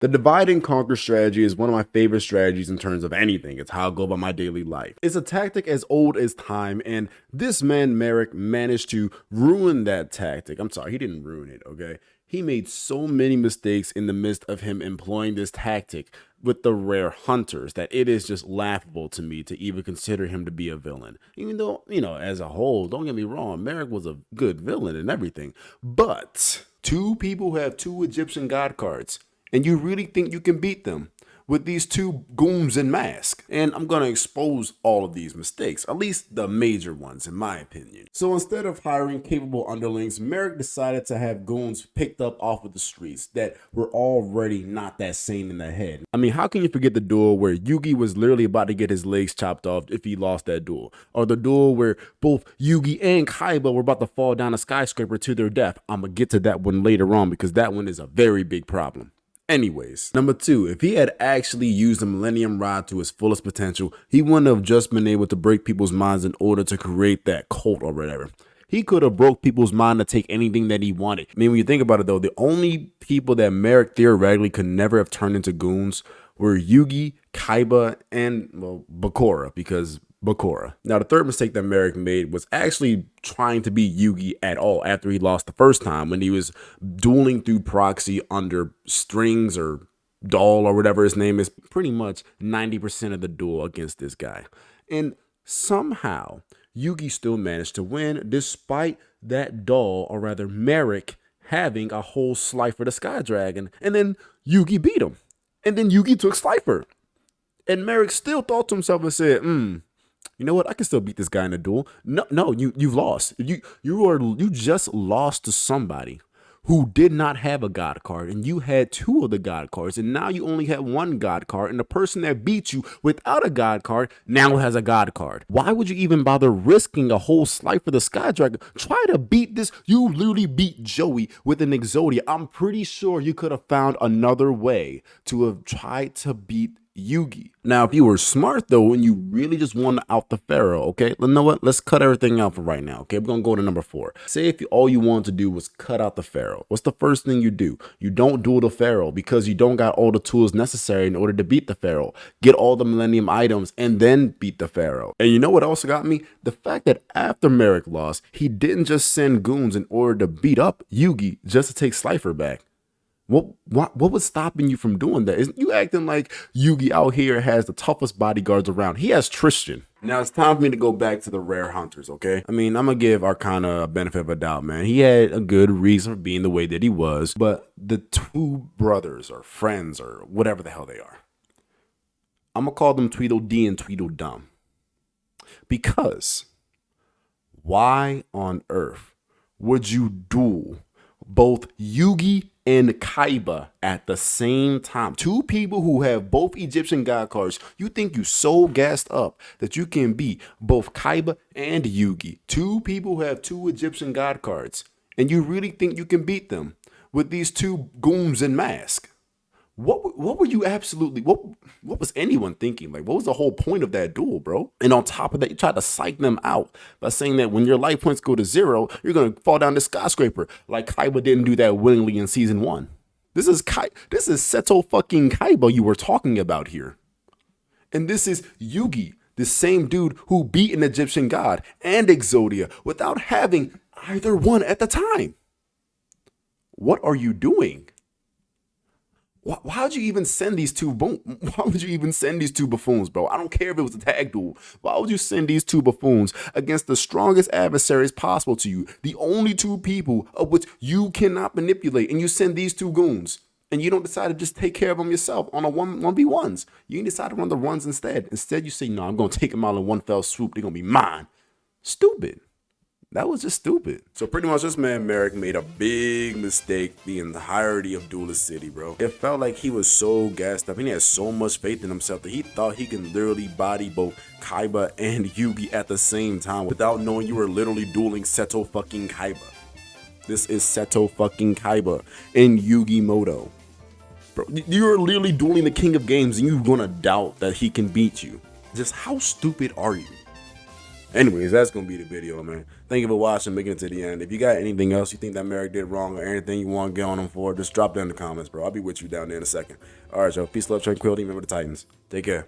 The divide and conquer strategy is one of my favorite strategies in terms of anything. It's how I go about my daily life. It's a tactic as old as time, and this man Marik managed to ruin that tactic. I'm sorry, he didn't ruin it, okay? He made so many mistakes in the midst of him employing this tactic with the rare hunters that it is just laughable to me to even consider him to be a villain. Even though, as a whole, don't get me wrong, Marik was a good villain and everything. But two people who have two Egyptian god cards, and you really think you can beat them with these two goons in masks. And I'm going to expose all of these mistakes, at least the major ones in my opinion. So instead of hiring capable underlings, Marik decided to have goons picked up off of the streets that were already not that sane in the head. I mean, how can you forget the duel where Yugioh was literally about to get his legs chopped off if he lost that duel? Or the duel where both Yugioh and Kaiba were about to fall down a skyscraper to their death. I'm going to get to that one later on because that one is a very big problem. Anyways, number two, if he had actually used the Millennium Rod to its fullest potential, he wouldn't have just been able to break people's minds in order to create that cult or whatever. He could have broke people's mind to take anything that he wanted. I mean, when you think about it though, the only people that Marik theoretically could never have turned into goons were Yugioh, Kaiba, and, well, Bakura, because Bakura. Now, the third mistake that Marik made was actually trying to beat Yugioh at all after he lost the first time when he was dueling through proxy under strings or doll or whatever his name is, pretty much 90% of the duel against this guy. And somehow, Yugioh still managed to win despite that doll, or rather Marik, having a whole Slifer the Sky Dragon. And then Yugioh beat him. And then Yugioh took Slifer. And Marik still thought to himself and said, you know what? I can still beat this guy in a duel. No, you've lost. You just lost to somebody who did not have a god card, and you had two of the god cards, and now you only have one god card, and the person that beat you without a god card now has a god card. Why would you even bother risking a whole Slifer for the Sky Dragon? Try to beat this. You literally beat Joey with an Exodia. I'm pretty sure you could have found another way to have tried to beat Yugioh. Now, if you were smart though, and you really just wanted out the Pharaoh, okay, you know what? Let's cut everything out for right now. Okay, we're gonna go to number 4. Say if all you want to do was cut out the Pharaoh, what's the first thing you do? You don't duel the Pharaoh because you don't got all the tools necessary in order to beat the Pharaoh. Get all the Millennium items and then beat the Pharaoh. And you know what also got me? The fact that after Marik lost, he didn't just send goons in order to beat up Yugioh just to take Slifer back. What was stopping you from doing that? Isn't you acting like Yugioh out here has the toughest bodyguards around? He has Tristan. Now it's time for me to go back to the rare hunters, okay? I mean, I'm gonna give Arcana a benefit of a doubt, man. He had a good reason for being the way that he was, but the two brothers or friends or whatever the hell they are, I'm gonna call them Tweedledee and Tweedledum. Because why on earth would you duel both Yugioh and Kaiba at the same time? Two people who have both Egyptian god cards. You think you so gassed up that you can beat both Kaiba and Yugioh. Two people who have two Egyptian god cards. And you really think you can beat them with these two goons in mask? What were you absolutely, what was anyone thinking? Like, what was the whole point of that duel, bro? And on top of that, you tried to psych them out by saying that when your life points go to 0, you're going to fall down the skyscraper. Like Kaiba didn't do that willingly in season 1. This is Seto fucking Kaiba you were talking about here. And this is Yugioh, the same dude who beat an Egyptian god and Exodia without having either one at the time. What are you doing? Why would you even send these two? Why would you even send these two buffoons, bro? I don't care if it was a tag duel. Why would you send these two buffoons against the strongest adversaries possible to you? The only two people of which you cannot manipulate, and you send these two goons, and you don't decide to just take care of them yourself on a 1v1s. You decide to run the runs instead. Instead, you say, no, I'm going to take them out in one fell swoop. They're going to be mine. Stupid. That was just stupid. So pretty much this man Marik made a big mistake the entirety of Duelist City, bro. It felt like he was so gassed up and he had so much faith in himself that he thought he can literally body both Kaiba and Yugioh at the same time without knowing you were literally dueling Seto fucking Kaiba. This is Seto fucking Kaiba in Yu-Gi Moto. Bro, you're literally dueling the king of games and you're gonna doubt that he can beat you. Just how stupid are you? Anyways, that's gonna be the video, man. Thank you for watching, making it to the end. If you got anything else you think that Marik did wrong or anything you want to get on him for, just drop that in the comments, bro. I'll be with you down there in a second. All right, y'all. Peace, love, tranquility. Remember the Titans. Take care.